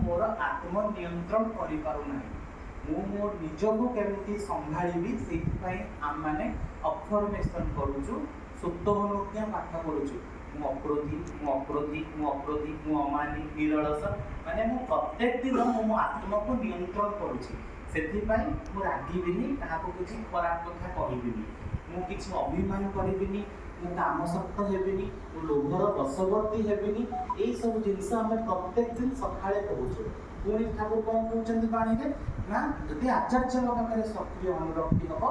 मोर आत्मनियंत्रण करि पारु नाही। मु मोर निजको केमिति संभाळिबी सेहि आम माने अफर्मेशन करूछु, सुप्तमनुज्ञा पाठ करूछु। मु अक्रोधी मु अक्रोधी मु अक्रोधी मु अमानी निरलस माने मु प्रत्येक दिन मो आत्मा को नियंत्रण करूछि। सेथिपाई मु रागिबिनी, काहाको किछि खराब कथा कहिबिनी, मु किछि अभिमान करिबिनी, मु कामसक्त हेबिनी, मु लोभर वशवर्ती हेबिनी। एई सब जिनिस आमे प्रत्येक दिन सकाळे कहूछु। पुणी ठाकुर कौन कहते पाने ना जदि आचार्य पाखे सक्रिय अनुरक्ति हम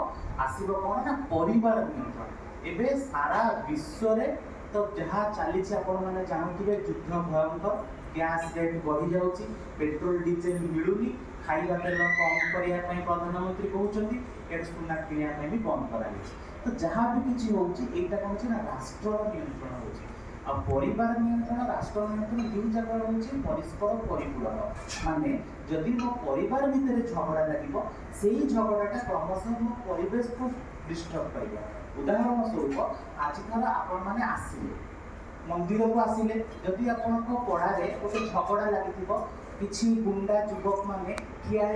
आसब कौन ना परिवार नियंत्रण। एवं सारा विश्व रे तो जहाँ चली मैंने जानते युद्ध भयंकर, गैस रेट बढ़ी जाऊँगी, पेट्रोल डीजेल मिलूनी, खाଇବା तेल कम करने प्रधानमंत्री कहते सुना किणा भी बंद कराई। तो जहाँ भी किसी होता कौन ना राष्ट्र नियंत्रण हो। परिवार नियंत्रण राष्ट्र नियंत्रण दु जगह हूँ परस्पर परिपूरक। माने जदि मो परिवार भितर झगड़ा लगे से झगड़ाटा क्रमशः मो परिवेश को डिस्टर्ब कर। उदाहरण स्वरूप आज थर आपण मैंने आसिले मंदिर को आसिले, जदि आपण पड़ारे गोटे झगड़ा लगी किसी गुंडा युवक मैंने ठिया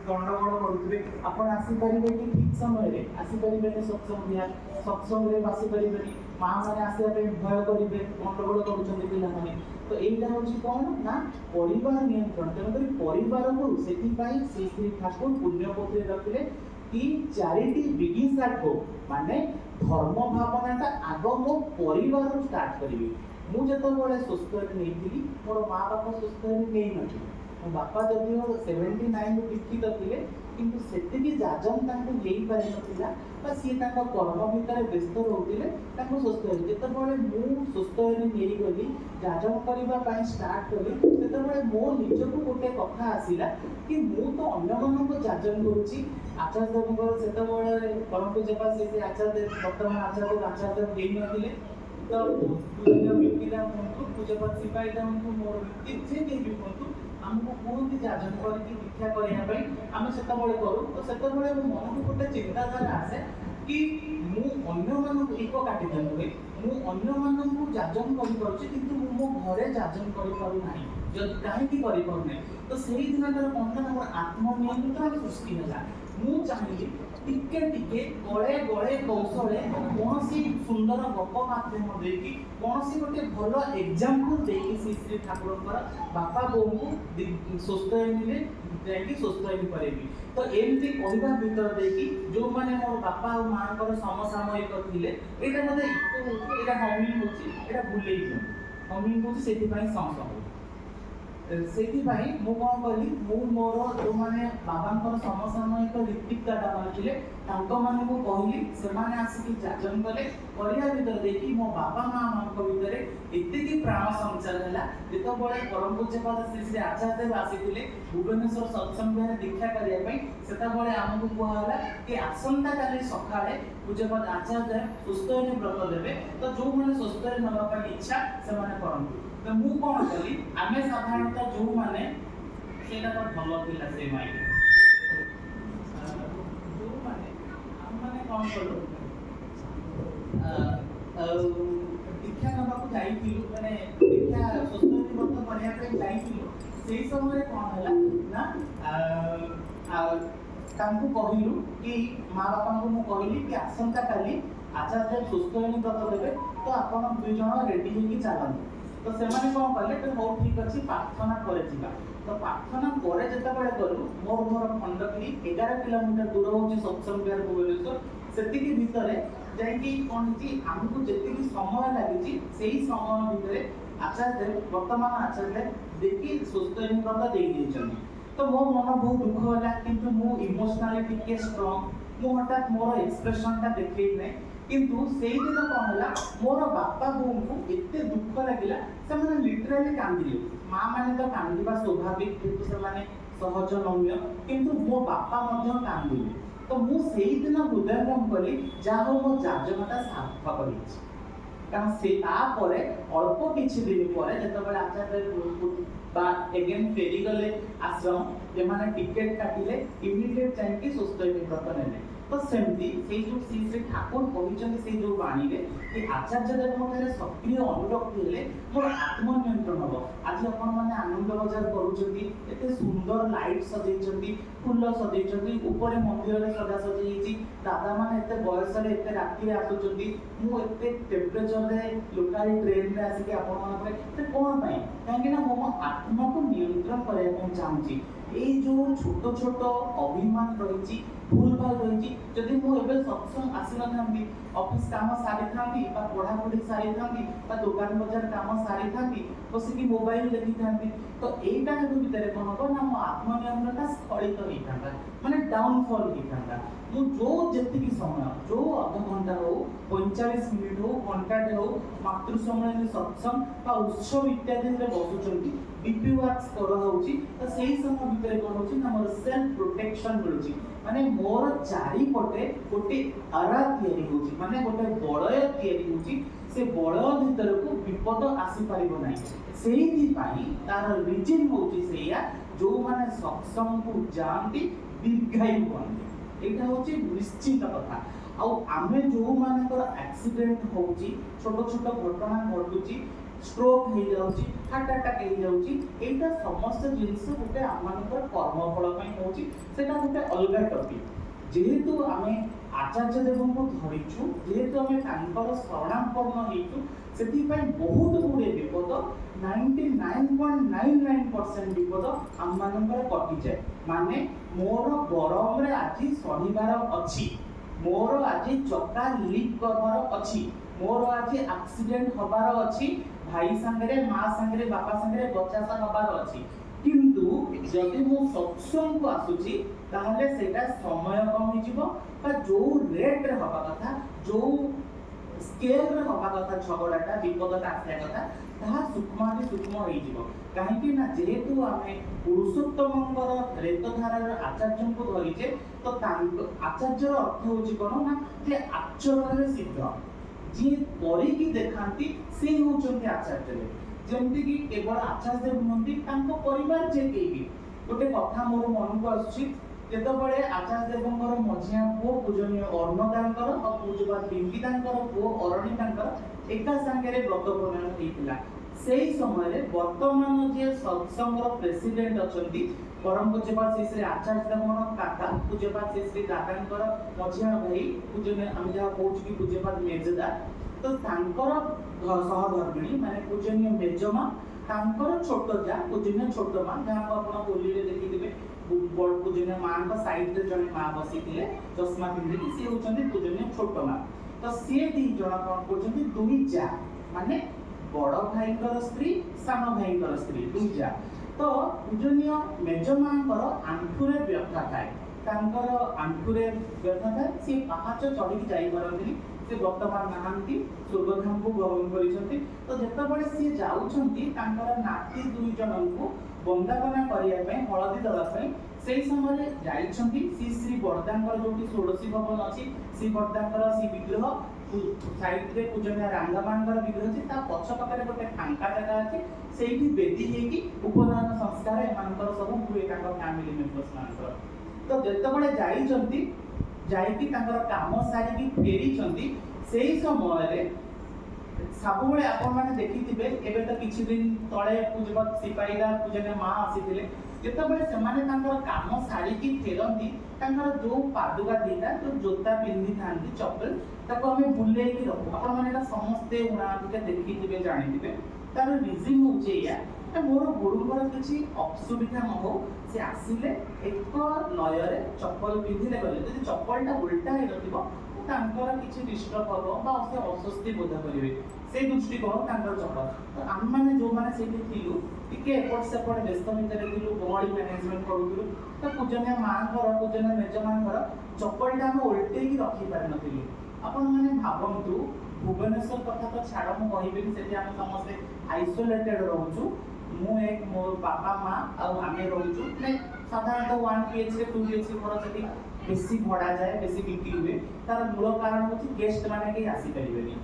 गंडगोल करुवे, आपण आसीपारे कि ठीक समय आसीपारे सत्संग सत्संग आसीपारे माँ मैंने आसवाई भय करेंगे, गंडगोल कर। तो यहीटा हूँ कौन ना परिवार नियंत्रण। तेणुक परिवार को से श्री ठाकुर पुण्यपोथी रखिले कि चैरिटी बिगिन्स एट होम। माने धर्म भावनाटा आग मो परिवार स्टार्ट करी। मुझे सुस्थ नहीं मोर माँ बाप सुस्थ नहीं नी, मो बापा जदिव 79 दीक्षित थे किंतु सेतिकी जाजन पारि ना सी कर्म भितर व्यस्त रोते सुस्थ जितेबाला मु सुस्थ नहीं गली जाजन करने स्टार्ट कली से मो निजक गोटे कथा आसला कि मु तो अन्य मानक जाजन करुच्ची। आचार्य देव से परम पूज्यपा से आचार्य वर्तमान आचार्य देव नहीं तो मिथिला हूँ पूजपत सिपाहीटा हूँ मोर जे भी हूँ आमको कहते जाजन करके दीक्षा करने आम से करूँ। तो से मन को गोटे चिंताधारा आसे कि मुझे एक काटी दिए मुझे जाजन कर मो घरे जाजन कर कहीं तो से दिनटार कौन मोर आत्मनियंत्रण सृष्टि है। मु चाहिए टिके टिके गले गले कौशले कौन सी सुंदर गप माध्यम देकी कौन सी गोटे भल एग्जाम्पल देकी श्री श्री ठाकुर बापा बोऊ को सुस्थ जाकि सुस्थ पारे। तो एमती कहवा भर देकी जो मैंने मोर बापा और माँ समसामयिक थे यहाँ मत हमिंग होगा भूल हमिंग हो संस से मु कौन कली मोर जो मैंने बाबा समसामयिक ऋतिकता मानते कहली से आसिक जाजन कले करने भर देखी मो बाबा माँ मान भर एति प्राण संचार है। जितेबाला परम पूज्यपाद श्री श्री आचार्य देव आसी भुवनेश्वर सत्संग दीक्षा करने से आमको कहला कि आसंता काली सका पूज्यपाद आचार्य देव सुस्थ व्रत देवे। तो जो मैंने सुस्थ नापी इच्छा से करूँ। तो मु कौन कली आम साधारणतः जो मैंने तो भल था से माइंड जो मैंने कौन कलु दीक्षा नाक जाइलु मैंने दीक्षा सुस्थ व्रत करने जाइलु से समय कौन है ना कहलु कि माँ बापा को कहली कि आसंता काली आचार्य सुस्थ व्रत देवे तो आप दुई जन रेडी होगी चलते। तो से कौन कले हो ठीक अच्छे प्रार्थना कर। तो प्रार्थना पर जितेबाला गलु मोर खंडगिरी 11 किलोमीटर दूर हूँ सत्संग विहार भुवनेश्वर से भितर जाकि कौन आमको जी समय लगी से समय भितर आचार्य वर्तमान आचार्य देखिए सुस्थ व्रत दे। तो मो मन बहुत दुख है कि मु इमोशनाली टिके स्ट्रंग मु हठात मोर एक्सप्रेशनटा देखना किंतु से दिन कौन है मोर बापा बोऊ को एत दुख लगे से लिटराली कांदिले। माँ मैंने तो कांदा स्वाभाविक किंतु से सहज नम्य किंतु मो बापा कांदिले। तो मुझे दिन हृदयंगम कली जहाँ मो जाजनटा सार्थक कर कारण से अल्प किसी दिन पर जो आचार्य एगेन फेरी गले आश्रम जो टिकेट काटिले इमिडिएट जाकि सुस्थ व्रत ने तो सेमती से जो श्री ठाकुर कहते से जो बाणी कि आचार्य देव सक्रिय अनुरक्ति हेले मोर आत्मनियंत्रण हम। आज आपण मैंने आनंद बजार करुँच सुंदर लाइट सजई फूल सजई ऊपर मंदिर में सजा सजी दादा मैंने एत बयस राति आसुँच मुझे टेम्परेचर लोकाल ट्रेन में आसिक आप कौन कहीं मो आत्मा को नियंत्रण करने चाहूँगी। ये जो छोट छोट अभिमान रही भूल भाल रही जदि मुझे सत्संग आसी न ऑफिस काम सारी था पढ़ापढ़ी सारी था दुकान बजार काम सारी था बसिक मोबाइल देखी था तो यहीटा भितर कौन हम ना मो आत्मनियंत्रण स्खलित होता माने डाउनफॉल होता मु जो जी समय जो अध घंटा हो 45 मिनिट हो घंटाटे हो मातृ समय सत्संग उत्सव इत्यादि बसुँच बीपी वर्क्स कराऊँगी तो सही समय भितर कौन हो ना मोर सेल्फ प्रोटेक्शन मिलूँ माने मोर चारिपटे गोटे आरा तैयारी होउची माने गोटे बलय तैयारी होउची से बलय भीतर को विपद आसी परिबो नाही सेही पाई तार रीजन होउची सेया जो माने सत्संग को जानती दीर्घायु बनते एटा होउची निश्चित कथा। आ आमे जो मानकर एक्सीडेंट होउची छोट छोट घटना घटुची स्ट्रोक हो जाउची हार्ट अटैक हो जाउची एटा समस्त जिनिस गोटे आमानकर कर्मफल पई होउची सेटा गोटे अलगा टॉपिक। जेहेतु आमे आचार्य देव को धरिछु जेहेतु आमे तांकर शरणापन्न हेतु सेति पई बहुत गुडे विपद 99.99% विपद आमानकर कटि जाय माने मोर गरम रे आजि सहिबार अछि मोर आज चक्का लीक करबार अछि मोर आज एक्सीडेंट हबार अछि भाई संगे माँ संगे बापा संगे बचासा हबार अछि किंतु जदि मो सत्संग को आसुची ताहले सेटा समय कम हो जिवो बा जो रेट रे हबा कथा जो स्केल रे हबा कथा झगड़ाटा विपदटा आसिया कथा ताहा सूक्ष्म हो जिवो काहे कि ना जेहेतु आमे पुरुषोत्तमंकर रेतधारार आचार्य को धरिचे तो आचार्यर अर्थ होची कोन ना जे आचरण रे सिद्ध जी करिकी देखांती से होचंती आचार्य जेमती कि केवल आचार्य नुहंती तांको परिवार जे केही गोटे कथा मोर मन को आछि जेतबळे आचार्य देवंकर मझिया पो पूजनीय अर्णदांकर और पूजवाद बिंबिदांकर पो अरणीदांकर एका संगे व्रत प्रणायन हेतिला सेही समय रे वर्तमान जे सत्संग प्रेसिडेंट अछंती परम पूज्यपाद श्री आचार्य देवंकर काका पूज्यपाद श्री दादांकर मझिया भाई पूजनीय हम जहा कहूछ कि पूज्यपाद मेजदा तो तांकर सहधर्मिणी माने पूजनीय मेजमा तांकर छोट जा पूजनीय छोट मा जहा आपण बोली रे देखिथिबे बड़ पूजनीय मां का साइड रे जने मां बसिथिले चश्मा पिंधि से होचंती पूजनीय छोट मा तो से दी जणा कोन करचंती दुई जा माने बड़ भाईकर स्त्री सान भाईकर स्त्री दुई जा तो पूजनीय मेजमांकर आंठुरे व्यथा थाए तांकर आंठुरे व्यथा थाए से पाहाच चढ़ी जाई परंती से वर्तमान नाहांती स्वर्गधाम को गमन करिसंती तो जेतबळे से जाउछंती तांकर नाती दुई जनंकु बंदापना करिया पय हळदी दला पय सेही समय जाइछंती श्री बड़दांकर जोटी षोडशी भवन अछि श्री बड़दांकर श्री विग्रह साइड रे पूजनीय रांगामांकर विग्रह अछि ता पछ पकरे गोटे फांका जगह अछि सेही बेदी हेकी उपनयन संस्कार एमानकर सब हुए तांकर फैमिली मेंबर्स मानकर तो जेतबळे जाइछंती जाइकी तांकर काम सारी फेरी चंदी सेही समय रे सबुबळे आपण माने देखिथिबे एबे त किछि दिन तळे पूजपत सिपाहीदार पूजने मां आसीथिले जेतबळे सेमाने तांकर काम सारी की फेरंती तांकर जो पादुका दिना जो जोता पिंदी थांती चप्पल ताको हमें बुले की रखो आपण माने एटा समस्ते उना के देखिथिबे जानिथिबे तार रीजन होचे या मोर गुरुଙ୍କର କିଛି ଅସୁବିଧା ନ हो से आसिले एक लୟରେ चप्पल पिंधिले गले जदि चप्पलटा उल्टा हे नथिबो तांकर किछि डिस्टर्ब हो बा से अस्वस्थी बोध करिवे से दृष्टिकोण तांकर चप्पल तो हम माने जो माने सेठी थिलु टिके एपट सेपट व्यस्त भितर थिलु गहळी मैनेजमेंट करूथिलु तो पूजनीय मांकर पूजनीय मेजमांकर चप्पलटा हम उल्टे ही रखि पार नथिलु आपण माने भाबंतु भुवनेश्वर कथा तो छाड़ मु कहिबेनी सेठी हम समस्त आइसोलेटेड रहउछु मु एक मोर बापा माँ और आमे रहउछु ने साधारणतः 1 बीएचके 2 बीएचके घर सेठी बेसी भड़ा जाए बेसी बिक्री हुए तार मूल कारण होची गेस्ट माने के आसी परिबेनी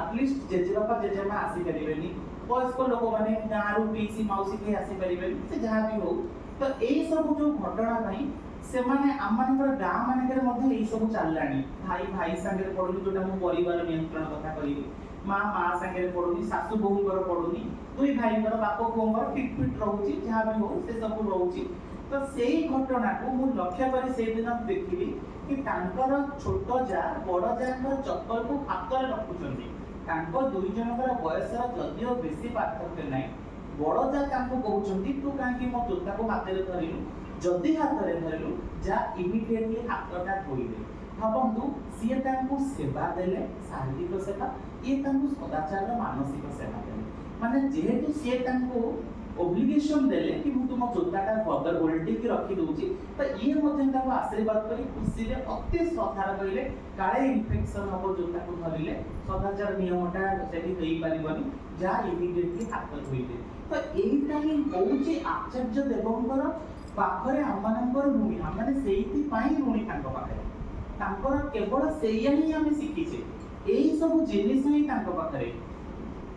एटलीस्ट जेजेबापा जेजेमा आसी परिबेनी वयस्क लोक माने गारू पीसी मौसी के आसी परिबेनी से जहां भी हो तो एई सब जो घटना नहीं ସେମାନେ ଆମମାନଙ୍କର ଗାଁ ମାନଙ୍କରେ ମଧ୍ୟ ଏଇ ସବୁ ଚାଲିଲାଣି। ଭାଇ ଭାଇ ସାଙ୍ଗରେ ପଡୁନି, ଯୋଉଟା ମୁଁ ପରିବାର ନିୟନ୍ତ୍ରଣ କଥା କହିଲି, ମା ସାଙ୍ଗରେ ପଡୁନି, ଶାଶୁ ବୋହୂଙ୍କର ପଡୁନି, ଦୁଇ ଭାଇଙ୍କର ବାପ ପୁଅଙ୍କର ଫିଟ୍ ଫିଟ୍ ରହୁଛି, ଯାହା ବି ହଉ ସେ ସବୁ ରହୁଛି। ତ ସେଇ ଘଟଣାକୁ ମୁଁ ଲକ୍ଷ୍ୟ କରି ସେଇଦିନ ଦେଖିଲି କି ତାଙ୍କର ଛୋଟ ଯା ବଡ଼ ଯାଙ୍କର ଚପଲକୁ ହାତରେ ରଖୁଛନ୍ତି। ତାଙ୍କ ଦୁଇ ଜଣଙ୍କର ବୟସର ଯଦିଓ ବେଶୀ ପାର୍ଥକ୍ୟ ନାହିଁ, ବଡ଼ ଯା ତାଙ୍କୁ କହୁଛନ୍ତି ତୁ କାହିଁକି ମୋ ଜୋତାକୁ ହାତରେ ଧରିଲୁ, ଯଦି ହାତରେ ଧରିଲୁ ଯା ଇମିଡିଏଟଲି ହାତଟା ଧୋଇଲେ। ଭାବନ୍ତୁ, ସିଏ ତାଙ୍କୁ ସେବା ଦେଲେ, ଶାରୀରିକ ସେବା, ଇଏ ତାଙ୍କୁ ସଦାଚାର ମାନସିକ ସେବା ଦେଲେ। ମାନେ ଯେହେତୁ ସିଏ ତାଙ୍କୁ ଓବ୍ଲିଗେସନ ଦେଲେ କି ମୁଁ ତୁମ ଜୋତାଟା ବଦଳ ଓଲଟିକି ରଖି ଦଉଛି, ତ ଇଏ ମଧ୍ୟ ତାଙ୍କୁ ଆଶୀର୍ବାଦ କରି ଖୁସିରେ ଅତି ଶ୍ରଦ୍ଧାର କହିଲେ କାଳେ ଇନଫେକ୍ସନ ହବ ଜୋତାକୁ ଧରିଲେ, ସଦାଚାର ନିୟମଟା ସେଠି ହେଇପାରିବନି, ଯାହା ଇମିଡିଏଟଲି ହାତ ଧୋଇଲେ। ତ ଏଇଟା ହିଁ ହଉଛି ଆଚାର୍ଯ୍ୟ ଦେବଙ୍କର ପାଖରେ ଆମମାନଙ୍କର ଋଣୀ, ଆମେ ସେଇଥିପାଇଁ ଋଣୀ ତାଙ୍କ ପାଖରେ। ତାଙ୍କର କେବଳ ସେଇଆ ହିଁ ଆମେ ଶିଖିଛେ, ଏଇ ସବୁ ଜିନିଷ ହିଁ ତାଙ୍କ ପାଖରେ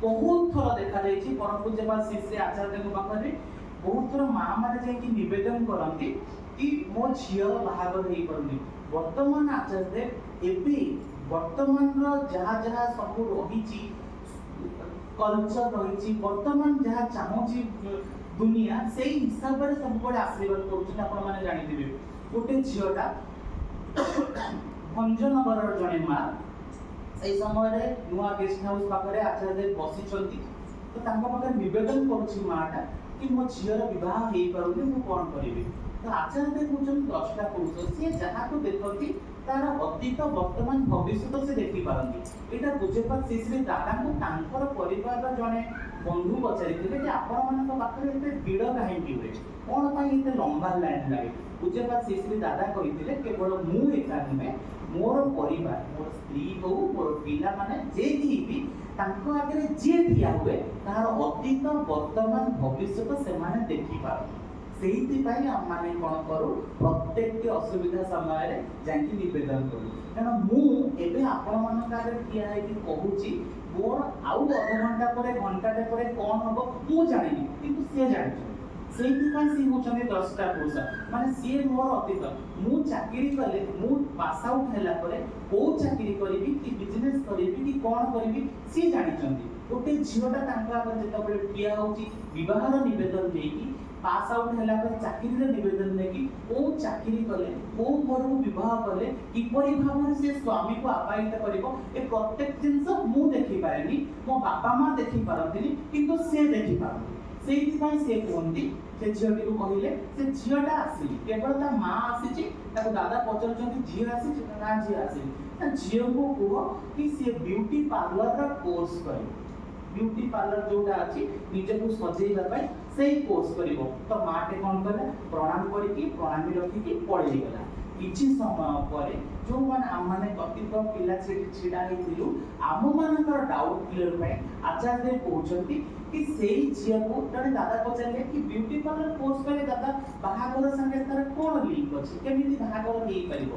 ବହୁତ ଥର ଦେଖାଯାଇଛି। ପରମ ପୂଜ୍ୟପାଦ ଶ୍ରୀ ଶ୍ରୀ ଆଚାର୍ଯ୍ୟଙ୍କ ପାଖରେ ବହୁତ ଥର ମା ମାନେ ଯାଇକି ନିବେଦନ କରନ୍ତି କି ମୋ ଝିଅର ବାହାଘର ହେଇପାରୁନି। ବର୍ତ୍ତମାନ ଆଚାର୍ଯ୍ୟ ଏବେ ବର୍ତ୍ତମାନର ଯାହା ଯାହା ସବୁ ରହିଛି କଲଚର ରହିଛି, ବର୍ତ୍ତମାନ ଯାହା ଚାହୁଁଛି ଦୁନିଆ, ସେଇ ହିସାବରେ ସବୁବେଳେ ଆଶୀର୍ବାଦ କରୁଛନ୍ତି। ଆପଣମାନେ ଜାଣିଥିବେ ଗୋଟେ ଝିଅଟା ଭଞ୍ଜନଗରର ଜଣେ ମା, ସେଇ ସମୟରେ ନୂଆ ଗେଷ୍ଟ ହାଉସ ପାଖରେ ଆଚାର୍ଯ୍ୟ ବସିଛନ୍ତି। ତ ତାଙ୍କ ପାଖରେ ନିବେଦନ କରୁଛି ମାଟା କି ମୋ ଝିଅର ବିବାହ ହେଇପାରୁନି, ମୁଁ କ'ଣ କରିବି। ତ ଆଚାର୍ଯ୍ୟ କହୁଛନ୍ତି ଦ୍ରଷ୍ଟା ପୁରୁଷ, ସିଏ ଯାହାକୁ ଦେଖନ୍ତି ତାର ଅତୀତ ବର୍ତ୍ତମାନ ଭବିଷ୍ୟତ ସେ ଦେଖିପାରନ୍ତି। ଏଇଟା ପୂଜ୍ୟପାଦ ଶ୍ରୀ ଶ୍ରୀ ଦାଦାଙ୍କୁ ତାଙ୍କର ପରିବାରର ଜଣେ ବନ୍ଧୁ ପଚାରିଥିଲେ ଯେ ଆପଣମାନଙ୍କ ପାଖରେ ଏତେ ଭିଡ଼ କାହିଁକି ହୁଏ, କ'ଣ ପାଇଁ ଏତେ ଲମ୍ବା ଲାଇନ୍ ଲାଗେ। ପୂଜ୍ୟପାଦ ଶ୍ରୀ ଶ୍ରୀ ଦାଦା କହିଥିଲେ କେବଳ ମୁଁ ଏକା ନୁହେଁ, ମୋର ପରିବାର, ମୋର ସ୍ତ୍ରୀ ହଉ, ମୋର ପିଲାମାନେ ଯେତିକି ବି ତାଙ୍କ ଆଗରେ ଯିଏ ଠିଆ ହୁଏ ତାହାର ଅତୀତ ବର୍ତ୍ତମାନ ଭବିଷ୍ୟତ ସେମାନେ ଦେଖିପାରନ୍ତି। ସେଇଥିପାଇଁ ଆମମାନେ କ'ଣ କରୁ, ପ୍ରତ୍ୟେକଟି ଅସୁବିଧା ସମୟରେ ଯାଇକି ନିବେଦନ କରୁ। କାରଣ ମୁଁ ଏବେ ଆପଣମାନଙ୍କ ଆଗରେ ଠିଆ ହେଇକି କହୁଛି, ମୋର ଆଉ ଅଧଘଣ୍ଟା ପରେ ଘଣ୍ଟାଟେ ପରେ କ'ଣ ହବ ମୁଁ ଜାଣିନି, କିନ୍ତୁ ସିଏ ଜାଣିଛନ୍ତି। ସେଇଥିପାଇଁ ସିଏ ହେଉଛନ୍ତି ଦ୍ରଷ୍ଟା ପୁରୁଷ, ମାନେ ସିଏ ମୋର ଅତୀତ। ମୁଁ ଚାକିରି କଲେ, ମୁଁ ପାସ୍ ଆଉଟ୍ ହେଲା ପରେ କୋଉ ଚାକିରି କରିବି କି ବିଜନେସ୍ କରିବି କି କ'ଣ କରିବି ସିଏ ଜାଣିଛନ୍ତି। ଗୋଟେ ଝିଅଟା ତାଙ୍କ ଆଗରେ ଯେତେବେଳେ ଠିଆ ହେଉଛି ବିବାହର ନିବେଦନ ଦେଇକି, ପାସ୍ ଆଉଟ୍ ହେଲା ପରେ ଚାକିରିର ନିବେଦନ ନେଇକି, କୋଉ ଚାକିରି କଲେ, କୋଉ ଘରକୁ ବିବାହ କଲେ, କିପରି ଭାବରେ ସେ ସ୍ୱାମୀକୁ ଆପ୍ୟାୟିତ କରିବ, ଏ ପ୍ରତ୍ୟେକ ଜିନିଷ ମୁଁ ଦେଖିପାରେନି, ମୋ ବାପା ମା ଦେଖିପାରନ୍ତିନି, କିନ୍ତୁ ସେ ଦେଖିପାରନ୍ତି। ସେଇଥିପାଇଁ ସେ କୁହନ୍ତି, ସେ ଝିଅଟିକୁ କହିଲେ ସେ ଝିଅଟା ଆସିନି, କେବଳ ତା ମା ଆସିଛି। ତାକୁ ଦାଦା ପଚାରୁଛନ୍ତି ଝିଅ ଆସିଛି, ନା ଝିଅ ଆସିନି। ନା ଝିଅକୁ କୁହ କି ସିଏ ବିୟୁଟି ପାର୍ଲରର କୋର୍ସ କରିବ, ବିୟୁଟି ପାର୍ଲର ଯୋଉଟା ଅଛି ନିଜକୁ ସଜେଇବା ପାଇଁ ସେଇ କୋର୍ସ କରିବ। ତ ମାଟେ କ'ଣ କଲା, ପ୍ରଣାମ କରିକି ପ୍ରଣାମୀ ରଖିକି ପଳେଇଗଲା। କିଛି ସମୟ ପରେ ଯୋଉମାନେ ଆମମାନେ କତିକ ପିଲା ଛିଡ଼ା ହେଇଥିଲୁ, ଆମମାନଙ୍କର ଡାଉଟ୍ କ୍ଲିୟର ପାଇଁ ଆଚାର୍ଯ୍ୟ କହୁଛନ୍ତି କି ସେଇ ଝିଅକୁ ଜଣେ ଦାଦା ପଚାରିଲେ କି ବିୟୁଟି ପାର୍ଲର କୋର୍ସ କଲେ ଦାଦା ବାହାଘର ସାଙ୍ଗେ ତାର କ'ଣ ଲିଙ୍କ ଅଛି, କେମିତି ବାହାଘର ହେଇପାରିବ।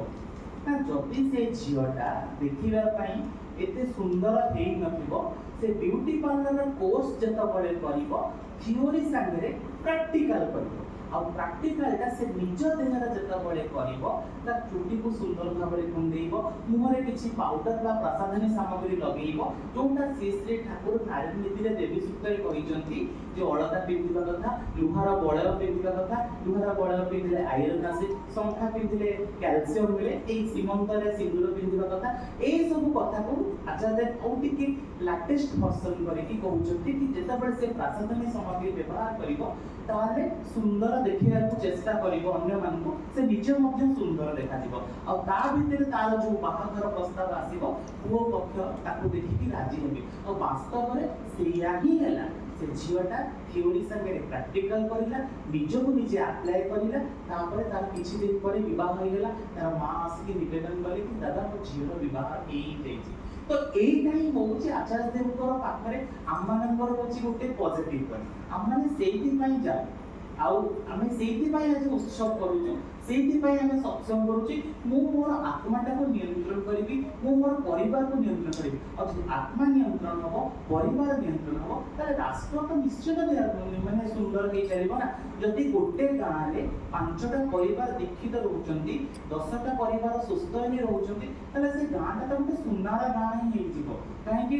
ନା ଯଦି ସେ ଝିଅଟା ଦେଖିବା ପାଇଁ ଏତେ ସୁନ୍ଦର ହେଇନଥିବ, ସେ ବିୟୁଟି ପାର୍ଲର କୋର୍ସ ଯେତେବେଳେ କରିବ ଥିଓରି ସାଙ୍ଗରେ ପ୍ରାକ୍ଟିକାଲ କରିବ। ଆଉ ପ୍ରାକ୍ଟିକାଲଟା ସେ ନିଜ ଦେହରେ ଯେତେବେଳେ କରିବ, ତା ଚୁଟିକୁ ସୁନ୍ଦର ଭାବରେ କୁଣ୍ଡେଇବ, ମୁହଁରେ କିଛି ପାଉଡର ବା ପ୍ରସାଧନୀ ସାମଗ୍ରୀ ଲଗେଇବ, ଯୋଉଟା ଶ୍ରୀ ଶ୍ରୀ ଠାକୁର ନାରୀ ନୀତିରେ ଦେବୀ ସୂତ୍ରରେ କହିଛନ୍ତି ଯେ ଅଳତା ପିନ୍ଧିବା କଥା, ଲୁହାର ବଳୟ ପିନ୍ଧିବା କଥା, ଲୁହାର ବଳୟ ପିନ୍ଧିଲେ ଆଇରନ୍ ଆସେ, ଶଙ୍ଖା ପିନ୍ଧିଲେ କ୍ୟାଲସିୟମ ମିଳେ, ଏଇ ସୀମନ୍ତରେ ସିନ୍ଦୁର ପିନ୍ଧିବା କଥା। ଏଇ ସବୁ କଥାକୁ ଆଚାର୍ଯ୍ୟ ଆଉ ଟିକେ ଲାଟେଷ୍ଟ ଭର୍ସନ କରିକି କହୁଛନ୍ତି କି ଯେତେବେଳେ ସେ ପ୍ରସାଧନୀ ସାମଗ୍ରୀ ବ୍ୟବହାର କରିବ ତାହେଲେ ସୁନ୍ଦର ଦେଖିବାକୁ ଚେଷ୍ଟା କରିବ ଅନ୍ୟମାନଙ୍କୁ, ସେ ନିଜ ମଧ୍ୟ ସୁନ୍ଦର ଦେଖାଯିବ। ଆଉ ତା ଭିତରେ ତାର ଯୋଉ ବାହାଘର ପ୍ରସ୍ତାବ ଆସିବ, ପୁଅ ପକ୍ଷ ତାକୁ ଦେଖିକି ରାଜି ହେବେ। ଆଉ ବାସ୍ତବରେ ସେଇଆ ହିଁ ହେଲା। ସେ ଝିଅଟା ଥିଓରି ସାଙ୍ଗରେ ପ୍ରାକ୍ଟିକାଲ କରିଲା, ନିଜକୁ ନିଜେ ଆପ୍ଲାଏ କରିଲା, ତାପରେ ତାର କିଛି ଦିନ ପରେ ବିବାହ ହେଇଗଲା। ତାର ମା ଆସିକି ନିବେଦନ କଲେ କି ଦାଦା ମୋ ଝିଅର ବିବାହ ହେଇଯାଇଛି। ତ এইটা ହିଁ ହେଉଛି ଆଚାର୍ଯ୍ୟ ଦେବଙ୍କର ପାଖରେ ଆମମାନଙ୍କର ହେଉଛି ଗୋଟେ ପଜିଟିଭ ପଏଣ୍ଟ। ଆମମାନେ ସେଇଥିପାଇଁ ଯାଉ। आउ आमे सेति पय आज उत्सव करूछु सेति पय आमे सत्संग करूछि मु मोर आत्माटा को नियंत्रण करिबि मु मोर परिवार को नियंत्रण करिबि अब आत्मा नियंत्रण हबो परिवार नियंत्रण हबो ताले राष्ट्र तो निश्चित माने सुंदर हे चलिबो ना जदि गोटे गाँव रे 5टा परिवार दीक्षित रहउचंती 10टा परिवार सुस्थ हे रहउचंती ताले से गाँटा तो गोटे सुनार गाँ ही हे जिवो काहे कि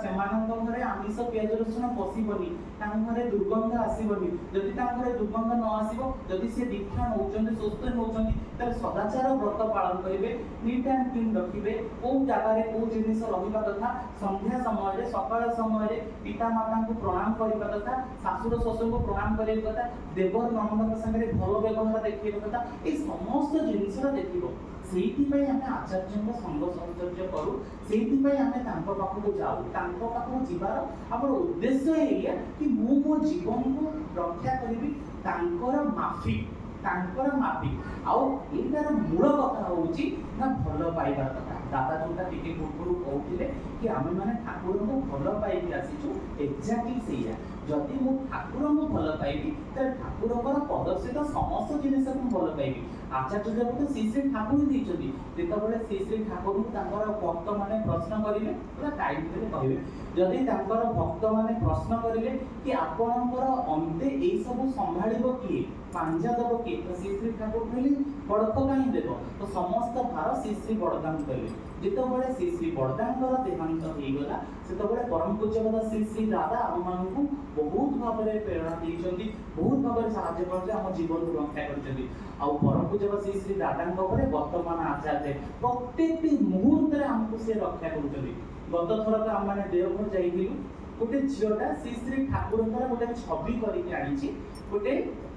सेमानक घरे आमिष पियाज रसुण पसिबनी तांग घरे दुर्गंध आसीबनी जदि तांग घरे दुर्गंध न आसीबो जदि से दीक्षा नउचंती सुस्थ नउचंती ताले सदाचार व्रत पालन करिवे नीट एंड क्लीन रखिवे को जागा रे को जिनिस रहिबा कथा संध्या समय रे सकाळ समय रे पिता माता को प्रणाम करिबा कथा सासुर ससुर को प्रणाम करिबा कथा देवर ननद संगे भलो व्यवहार देखिबा कथा ए समस्त जिनिस देखिबो सेठी पय हमें आचार्य को संग सहचर्य करू सेठी पय हमें तांको पाखु जाऊ तांको पाखु जिबार हमर उद्देश्य एया कि मु मो जीवन को रक्षा करिबि तांकर माफी आउ एटार मूल कथा होउची ना भलो पाइबार कथा दादा जोटा टिके पूर्व कहउथिले कि आमे माने ठाकुर को भलो पाइबि आसीछु एक्जेक्टली सेया जदि मु ठाकुर को भलो पाइबि त ठाकुर को प्रदर्शित समस्त जिनिस को भलो पाइबि आचार्य देवता श्री श्री ठाकुर दैछथि जेतबेले श्री श्री ठाकुर को तांकर भक्त माने प्रश्न करिले पूरा टाइम रे कहिबे जदि तांकर भक्त माने प्रश्न करिले कि आपनकर अंते एई सब संभाळिबो कि पांजा दबो कि तो श्री श्री ठाकुर कहले बड़क काई देबो तो समस्त भार श्री श्री बड़दान कले जेतबेले श्री श्री बड़दानकर देहांत हेई गला सेतबेले परम पूज्यपद श्री श्री दादा हम मानकु बहुत भाबरे प्रेरणा दैछथि बहुत भाबरे सहाय्य करछे हम जीवन को रक्षा करछथि आ परम पूज्यपद श्री श्री दादांक परे वर्तमान आचार्य प्रत्येक मुहूर्त रे हमकु से रक्षा करछथि गत थर तो हम माने देवघर जाइथिलु गोटे झियोटा श्री श्री ठाकुरଙ୍କର गोटे छवि करिके आनिछि गोटे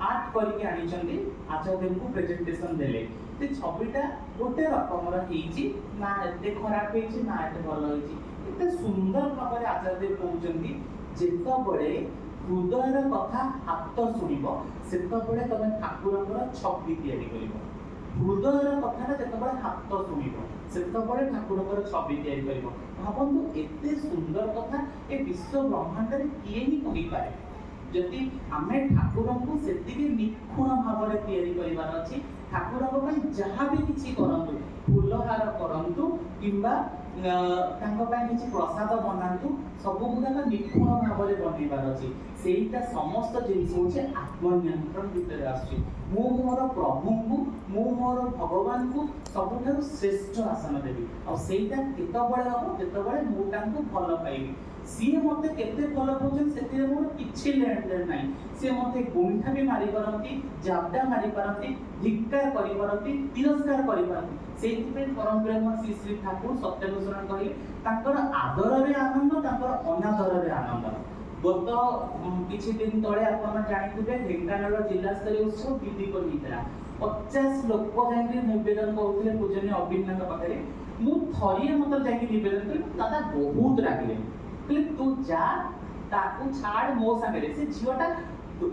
आर्ट करिके आनिछन्ती आचार्य को प्रेजेंटेशन देले ते छविटा गोटे रकमर हेइछि ना एते खराब हेइछि ना एते भलो हेइछि एते सुंदर भाबरे आचार्य कहउछन्ती जेतबळे हृदयर कथा हात सुनिबो सेतबळे तमे ठाकुरଙ୍କର छवि तयारी करिबो हृदयर कथा जेतबळे हात सुनिबो सेतबळे ठाकुरଙ୍କର छवि तयारी करिबो भाबंतु एते सुंदर कथा ए विश्व ब्रह्मांड रे किए ही कहि पारे जति आमे ठाकुर को सेतिके निखुण भाबरे तयारी करिवार अछि ठाकुर को पय जहा भी किछि करंतु फूलहार करंतु किंबा तांको पय किछि प्रसाद बनांतु सब गुडा निखुण भाबरे बनेबार अछि सेइटा समस्त जिनिस होचे आत्मनियंत्रण भितर आछि मु मोर प्रभु को मु मोर भगवान को सबठारु श्रेष्ठ आसन देबी और सेइटा केतबळे हो जेतबळे मु तांको भलो पाइबी सीए मते केते भलो पाउछन सेते मोर किछि लेन देन नाही से मते गुंठा भी मारी परंती जाबडा मारी परंती धिक्कार करि परंती तिरस्कार करि परंती सेति पे परम ब्रह्म श्री श्री ठाकुर सत्यनारायण कहि तांकर आदर रे आनंद तांकर अनादर रे आनंद गत किछि दिन तळे आपण जानिथिबे ढेंकानाल जिल्ला स्तरीय उत्सव विधि को हितरा 50 लोक जाई निवेदन करथिले पूजनीय अभिनंदन पाखरे मु थरिए मत जाई निवेदन कर दादा बहुत रागिले कि तू जा ताकू छाड़ मो संगे से झियोटा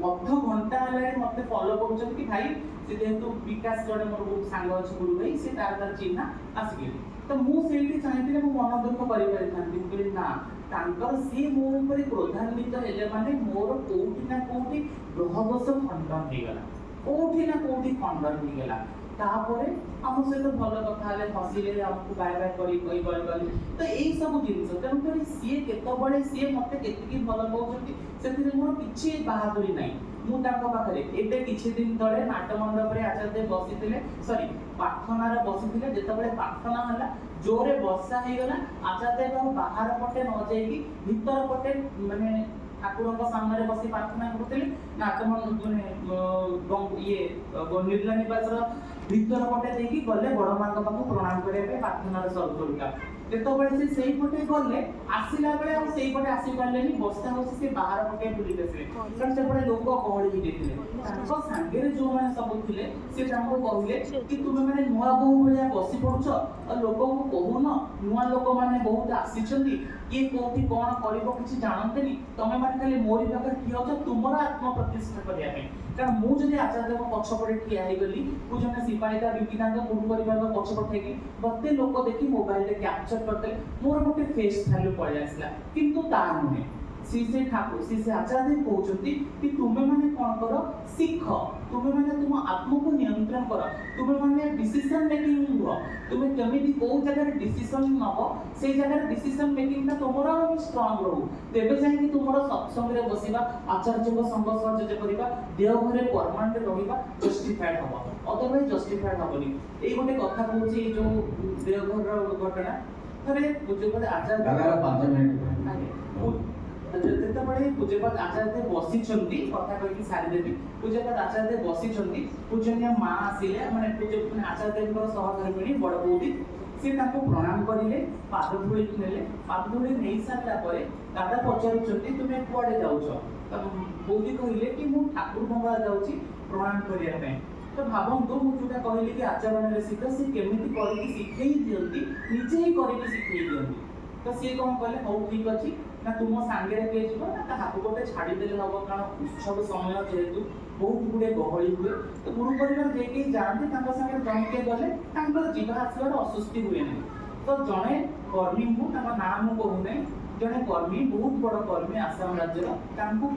अध घंटा हले मते फॉलो करूछन कि भाई से जेतु विकास जड़े मोर बहुत सांग अछि गुरु भाई से तार चिन्हा आसी तो मु सेठी चाहतिले मु मन दुख करि पारि थांती कि ना तांकर सी मो ऊपर क्रोधान्वित हेले माने मोर कोठी ना कोठी ग्रहदोष खंडन हे गला कोठी ना कोठी खंडन हे गला तापरे हम सहित भल कथा हले हसिले हमकु बाय बाय करी कई गली तो एई सब जिनिस तेन करी सी केतबळे सी मते केतिकी भल कहउछथि सेतिरे मोर किछि बहादुरी नाही मु तांको पाखरे एबे किछि दिन तळे नाट्य मंडप रे आचार्य बसिथिले सॉरी प्रार्थना रे बसिथिले जेतबळे प्रार्थना हला जोरे वर्षा हे गला आचार्य बाहर पटे न जाईकी भीतर पटे माने ठाकुर को सामने रे बसी प्रार्थना करथिले नाट्य मंडप ये निर्ला निवास भीतर पटे देकी गले बड़ मां पाखु प्रणाम करे पे प्रार्थना रे सब करिका जेतबळे से सेही पटे गले आसीला बेले आ सेही पटे आसी पारलेनी बस्ता होसी से बाहर पटे बुली गेसे कारण से पटे लोक कहली ही देथिले ताको संगे रे जो माने सब थिले से ताको कहले कि तुमे माने नुवा बहु भलिया बसी पडुछ आ लोक को कहून नुवा लोक माने बहुत आसीछंती के कोठी कोन करबो किछि जानंतेनी तमे माने खाली मोरी पाकर कि होछ तुमरा आत्म प्रतिष्ठा करिया पे कारण मु जदि आचार्य को पछ पड़े ठिया हे गली पूजन सिपाहिता विकिनांग गुरु परिवार को पछ पठे कि बते लोक देखि मोबाइल रे कैप्चर करते मोर गोटे फेस वैल्यू पळे आसला किंतु ता नुहे से ठाकुर से आचार्य कहते कि तुम्हें मैंने कौन कर सीख तुम्हें मैंने तुम आत्मा को नियंत्रण कर तुम्हें मैंने डिसीजन मेकिंग हुआ तुम्हें केमिति को जगह डिसीजन नबो से जगह डिसीजन मेकिंग ता तुमरा स्ट्रांग रहू तेबे जाय कि तुमरा सत्संग रे बसिबा आचार्य को संग सहयोग करिबा देह घरे परमानेंट रहिबा जस्टिफाइड हबो अदरवाइज जस्टिफाइड हबनी एई गोटे कथा कहूची जो देह घर घटना थरे पूज्यपद आचार्य दादा 5 मिनिट ଯେତେବେଳେ ପୂଜ୍ୟପାଦ ଆଚାର୍ଯ୍ୟ ବସିଛନ୍ତି କଥା କହିକି ସାରିଦେବି ପୂଜ୍ୟପାଦ ଆଚାର୍ଯ୍ୟ ବସିଛନ୍ତି ପୂଜନୀୟ ମା ଆସିଲେ ମାନେ ଆଚାର୍ଯ୍ୟଙ୍କର ସହଧର୍ମିଣୀ ବଡ଼ ବୌଦି ସେ ତାଙ୍କୁ ପ୍ରଣାମ କରିଲେ ପାଦ ଧୂଳି ନେଲେ ପାଦ ଧୂଳି ନେଇ ସାରିଲା ପରେ ଦାଦା ପଚାରୁଛନ୍ତି ତୁମେ କୁଆଡ଼େ ଯାଉଛ ବୌଦି କହିଲେ କି ମୁଁ ଠାକୁର ବଙ୍ଗଳା ଯାଉଛି ପ୍ରଣାମ କରିବା ପାଇଁ ତ ଭାବନ୍ତୁ ମୁଁ ଯୋଉଟା କହିଲି କି ଆଚରଣରେ ଶିଖ ସେ କେମିତି କରିକି ଶିଖେଇ ଦିଅନ୍ତି ନିଜେ ହିଁ କରିକି ଶିଖେଇ ଦିଅନ୍ତି ତ ସିଏ କ'ଣ କଲେ ହଉ ଠିକ୍ ଅଛି ना तुम सांगे के जीव ना हाथ गोटे छाड़देले हम कारण उत्सव समय जेहेतु बहुत गुड़े गहली हुए तो गुरु परिवार जे जाती संगे जमके गले जीवा आसबार असुस्ति हुए ना तो जड़े कर्मी को नाम मु कहूना जड़े कर्मी बहुत बड़ कर्मी आसाम राज्य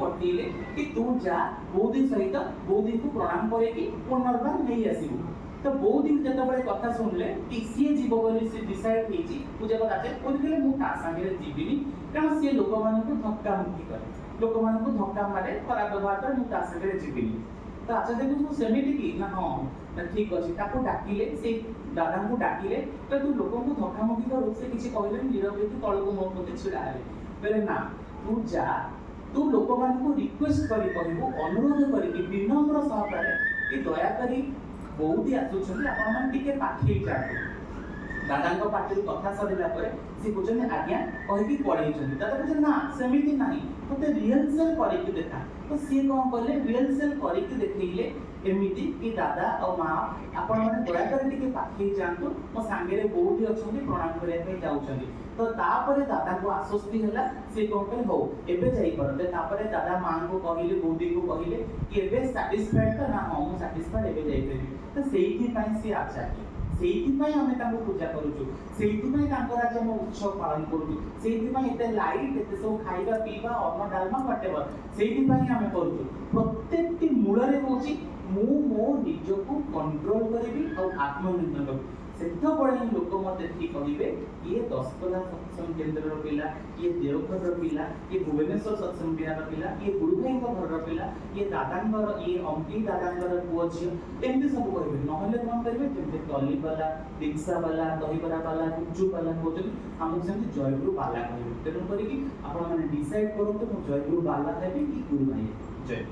पठेले कि तू जा बौदी सहित बौदी को प्रणाम करके पुनर्बार नहीं आसबू तो बहुत दिन जिते कथा शुणिले कि सी जीव बोली सी डिसाइड होती पूजा आचार्य कहते मुझे ता सागे जीविनी कारण सी लोक मान धक्का मुक्ति करे लोक मान धक्का मारे खराब व्यवहार करे मुझे ता सागे जीविनी तो आचार्य को सेमिति कि ना हाँ ठीक अच्छे ताको डाकिले से दादा को डाकिले तो तू लोक को धक्का मुक्ति करू से किसी कहले नीरव होती तलक मो प्रति छिड़ा हेले बोले ना तू जा तू लोक मान को रिक्वेस्ट करी कहबू अनुरोध करी विनम्र सहकारे कि दया करी बहुत ही आसुछन आपण मन टिके पाखी जातो दादा पार्टी कथा सरिला परे से कहते आज्ञा कहीकि पढ़े दादा कहते ना सेमिति नहीं मते रिहर्सल करके देखा तो सी कौन कले रिहर्सल करके देखैले एमिति कि दादा और माँ आपण माने दया कर टिके पाखी जातो मो सांगे रे बहुत ही अछंती प्रणाम करिया पे जाउछंती तो तापरे दादा को आश्वस्ति होला से कौन कले हो एबे जाई परते तापरे दादा माँ को कहिले बौदी को कहिले कि एबे सैटिस्फाइड तो ना हम सैटिस्फाइड एबे जाई परबी तो सेही पई से आचार्य सेही आम पूजा करूँ उत्सव पालन करूँ लाइट एत सब खाଇବା पीवा अन्न डालमा व्हाटएवर से आम करूँ प्रत्येक मूल मु मो निज को कंट्रोल करी और आत्मनिर्भर करी सेतबळे लोक मते ठीक कहिबे ये 10 कला सत्संग केंद्र रो पिला ये देवघर रो पिला ये भुवनेश्वर सत्संग बिहार रो पिला ये गुरु भाई को घर रो पिला ये दादांगर ये अंकी दादांगर पुओ झियो एमती सब कहिबे नहले कोन करिवे जेते टली वाला रिक्शा वाला दहीबरा वाला गुजु वाला होते हम सेमती जयगुरु वाला कहिबे तेनु करी कि आपण माने डिसाइड करंतु मु जयगुरु वाला हेबी कि गुरु भाई जय